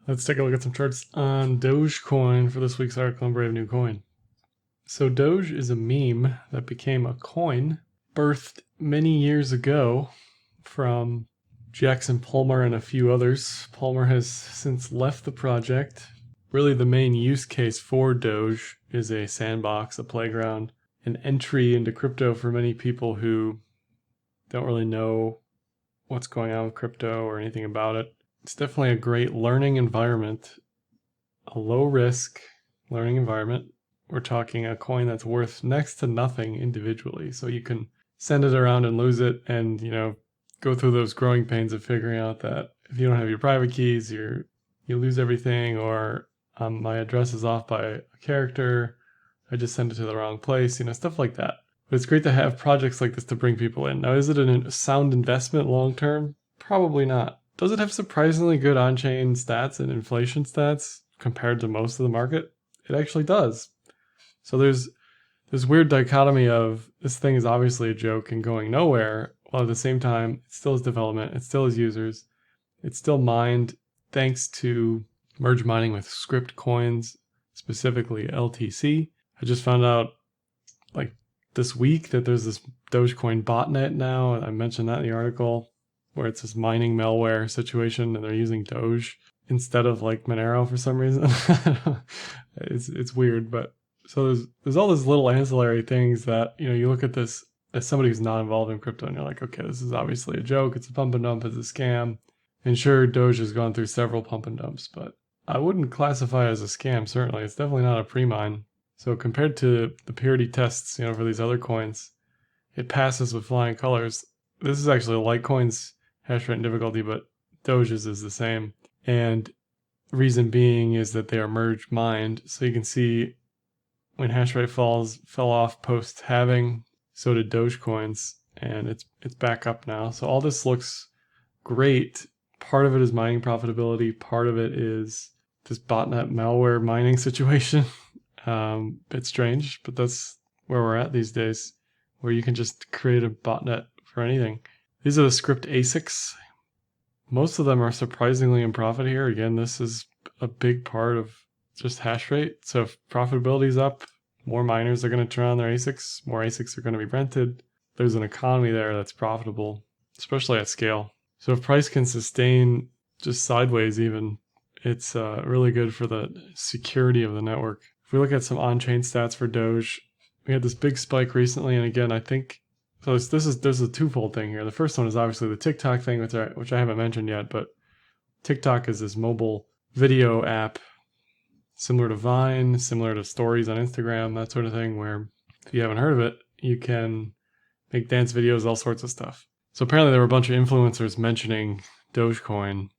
Let's take a look at some charts on Dogecoin for this week's article on Brave New Coin. So Doge is a meme that became a coin birthed many years ago from Jackson Palmer and a few others. Palmer has since left the project. Really the main use case for Doge is a sandbox, a playground, an entry into crypto for many people who don't really know what's going on with crypto or anything about it. It's definitely a great learning environment, a low risk learning environment. We're talking a coin that's worth next to nothing individually. So you can send it around and lose it and, go through those growing pains of figuring out that if you don't have your private keys, you lose everything, or my address is off by a character, I just sent it to the wrong place, stuff like that. But it's great to have projects like this to bring people in. Now, is it a sound investment long term? Probably not. Does it have surprisingly good on-chain stats and inflation stats compared to most of the market? It actually does. So there's this weird dichotomy of this thing is obviously a joke and going nowhere, while at the same time, it still has development, it still has users, it's still mined thanks to merge mining with script coins, specifically LTC. I just found out this week that there's this Dogecoin botnet now. I mentioned that in the article, where it's this mining malware situation and they're using Doge instead of Monero for some reason. It's weird, but so there's all these little ancillary things that, you look at this as somebody who's not involved in crypto and you're like, okay, this is obviously a joke. It's a pump and dump. It's a scam. And sure, Doge has gone through several pump and dumps, but I wouldn't classify it as a scam, certainly. It's definitely not a pre-mine. So compared to the purity tests, for these other coins, it passes with flying colors. This is actually Litecoin's hash rate and difficulty, but Doge's is the same. And the reason being is that they are merge mined. So you can see when hash rate fell off post halving, so did Dogecoins, and it's back up now. So all this looks great. Part of it is mining profitability. Part of it is this botnet malware mining situation. Bit strange, but that's where we're at these days, where you can just create a botnet for anything. These are the script ASICs. Most of them are surprisingly in profit here. Again, this is a big part of just hash rate. So if profitability is up, more miners are going to turn on their ASICs, more ASICs are going to be rented. There's an economy there that's profitable, especially at scale. So if price can sustain just sideways even, it's really good for the security of the network. If we look at some on-chain stats for Doge, we had this big spike recently, and again, I think so. There's a twofold thing here. The first one is obviously the TikTok thing, which I haven't mentioned yet, but TikTok is this mobile video app similar to Vine, similar to stories on Instagram, that sort of thing, where if you haven't heard of it, you can make dance videos, all sorts of stuff. So apparently there were a bunch of influencers mentioning Dogecoin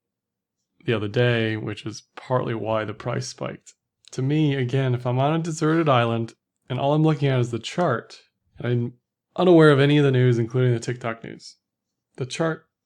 the other day, which is partly why the price spiked. To me, again, if I'm on a deserted island and all I'm looking at is the chart, and I'm unaware of any of the news, including the TikTok news, the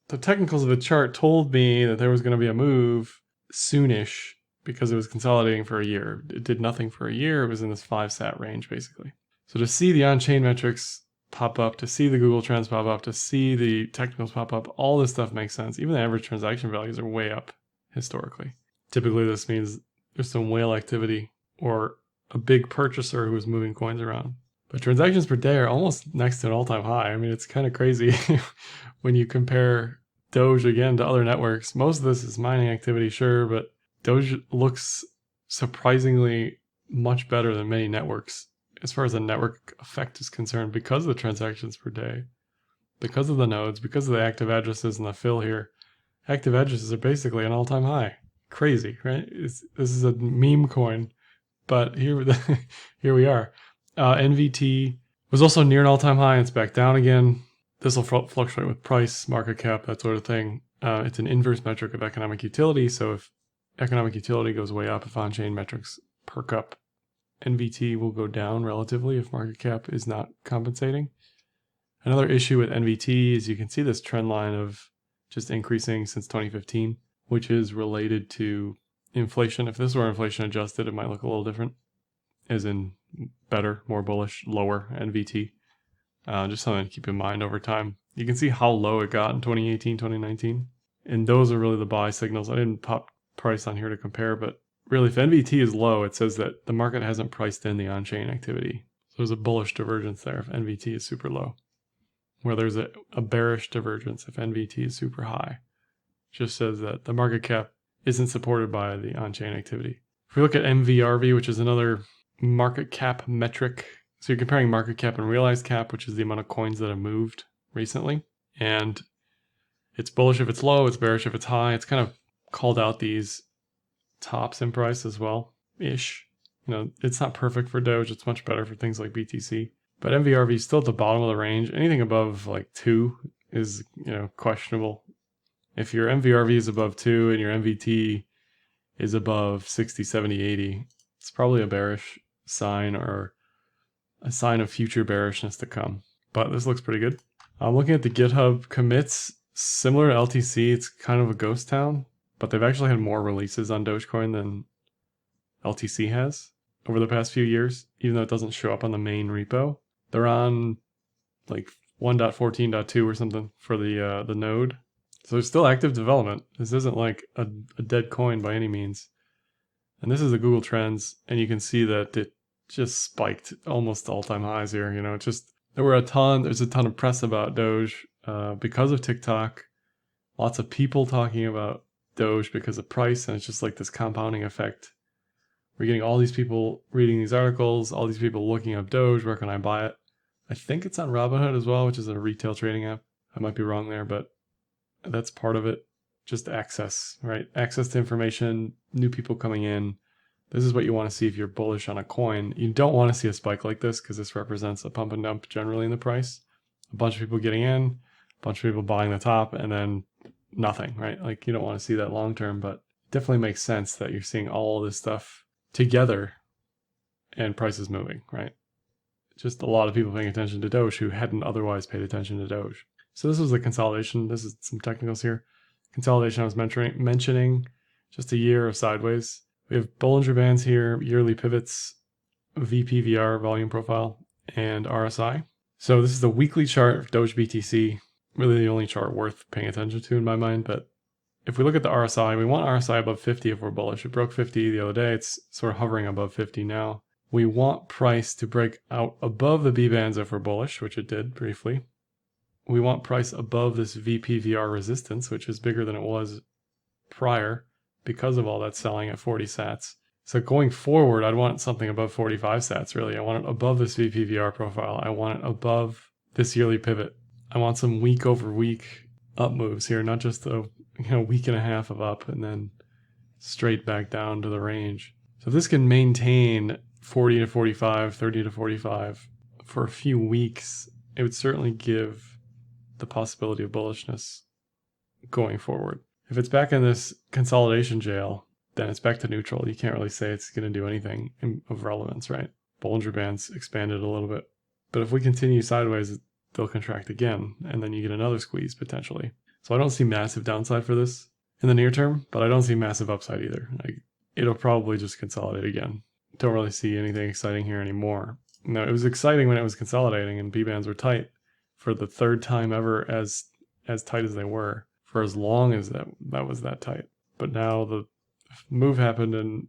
technicals of the chart told me that there was going to be a move soonish because it was consolidating for a year. It did nothing for a year. It was in this 5 sat range, basically. So to see the on-chain metrics pop up, to see the Google Trends pop up, to see the technicals pop up, all this stuff makes sense. Even the average transaction values are way up historically. Typically, this means there's some whale activity or a big purchaser who is moving coins around. But transactions per day are almost next to an all-time high. I mean, it's kind of crazy when you compare Doge again to other networks. Most of this is mining activity, sure, but Doge looks surprisingly much better than many networks as far as the network effect is concerned, because of the transactions per day, because of the nodes, because of the active addresses and the fill here. Active addresses are basically an all-time high. Crazy, right? This is a meme coin, but here we are. NVT was also near an all-time high, and it's back down again. This will fluctuate with price, market cap, that sort of thing. It's an inverse metric of economic utility, so if economic utility goes way up, if on-chain metrics perk up, NVT will go down relatively if market cap is not compensating. Another issue with NVT is you can see this trend line of just increasing since 2015, which is related to inflation. If this were inflation adjusted, it might look a little different, as in better, more bullish, lower NVT. Just something to keep in mind over time. You can see how low it got in 2018, 2019. And those are really the buy signals. I didn't price on here to compare, but really if NVT is low, it says that the market hasn't priced in the on-chain activity. So there's a bullish divergence there if NVT is super low, where there's a bearish divergence if NVT is super high. Just says that the market cap isn't supported by the on-chain activity. If we look at MVRV, which is another market cap metric, so you're comparing market cap and realized cap, which is the amount of coins that have moved recently. And it's bullish if it's low, it's bearish if it's high. It's kind of called out these tops in price as well, ish. You know, it's not perfect for Doge. It's much better for things like BTC. But MVRV is still at the bottom of the range. Anything above like 2 is, you know, questionable. If your MVRV is above 2 and your MVT is above 60, 70, 80, it's probably a bearish sign or a sign of future bearishness to come. But this looks pretty good. I'm looking at the GitHub commits. Similar to LTC, it's kind of a ghost town, but they've actually had more releases on Dogecoin than LTC has over the past few years, even though it doesn't show up on the main repo. They're on like 1.14.2 or something for the node. So there's still active development. This isn't like a dead coin by any means. And this is the Google Trends, and you can see that it just spiked almost all-time highs here. You know, there's a ton of press about Doge because of TikTok. Lots of people talking about Doge because of price, and it's just like this compounding effect. We're getting all these people reading these articles, all these people looking up Doge, where can I buy it? I think it's on Robinhood as well, which is a retail trading app. I might be wrong there, but that's part of it. Just access, right? Access to information, new people coming in. This is what you want to see if you're bullish on a coin. You don't want to see a spike like this because this represents a pump and dump generally in the price. A bunch of people getting in, a bunch of people buying the top, and then nothing, right? Like you don't want to see that long term, but it definitely makes sense that you're seeing all this stuff together and prices moving, right? Just a lot of people paying attention to Doge who hadn't otherwise paid attention to Doge. So this was the consolidation. This is some technicals here. Consolidation I was mentioning, just a year of sideways. We have Bollinger Bands here, yearly pivots, VPVR, volume profile, and RSI. So this is the weekly chart of Doge BTC, really the only chart worth paying attention to in my mind. But if we look at the RSI, we want RSI above 50 if we're bullish. It broke 50 the other day. It's sort of hovering above 50 now. We want price to break out above the B bands if we're bullish, which it did briefly. We want price above this VPVR resistance, which is bigger than it was prior because of all that selling at 40 sats. So going forward, I'd want something above 45 sats, really. I want it above this VPVR profile. I want it above this yearly pivot. I want some week over week up moves here, not just a week and a half of up and then straight back down to the range. So if this can maintain 40 to 45, 30 to 45 for a few weeks, it would certainly give the possibility of bullishness going forward. If it's back in this consolidation jail, then it's back to neutral. You can't really say it's going to do anything of relevance, right? Bollinger Bands expanded a little bit. But if we continue sideways, they'll contract again, and then you get another squeeze potentially. So I don't see massive downside for this in the near term, but I don't see massive upside either. It'll probably just consolidate again. Don't really see anything exciting here anymore. Now, it was exciting when it was consolidating and B-bands were tight for the third time ever as tight as they were for as long as that was that tight. But now the move happened and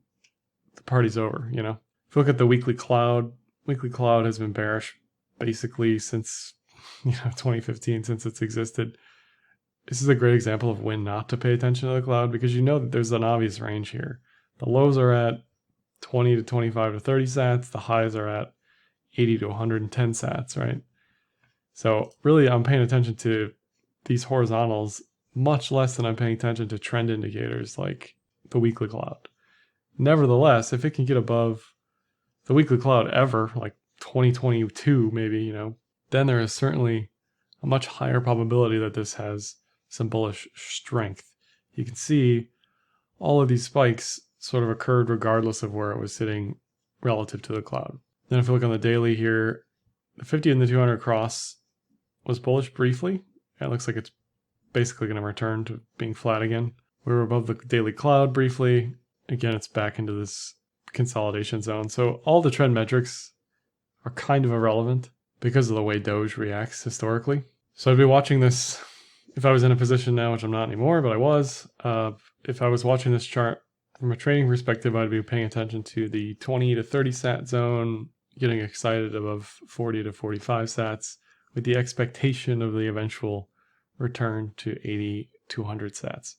the party's over, you know? If you look at the weekly cloud has been bearish basically since 2015, since it's existed. This is a great example of when not to pay attention to the cloud because you know that there's an obvious range here. The lows are at 20 to 25 to 30 sats. The highs are at 80 to 110 sats, right? So really I'm paying attention to these horizontals much less than I'm paying attention to trend indicators like the weekly cloud. Nevertheless, if it can get above the weekly cloud ever, like 2022 maybe, then there is certainly a much higher probability that this has some bullish strength. You can see all of these spikes sort of occurred regardless of where it was sitting relative to the cloud. Then if you look on the daily here, the 50 and the 200 cross was bullish briefly. It looks like it's basically going to return to being flat again. We were above the daily cloud briefly. Again, it's back into this consolidation zone. So all the trend metrics are kind of irrelevant because of the way Doge reacts historically. So I'd be watching this if I was in a position now, which I'm not anymore, but I was, if I was watching this chart from a trading perspective, I'd be paying attention to the 20 to 30 sat zone, getting excited above 40 to 45 sats with the expectation of the eventual return to 80 to 100 sats.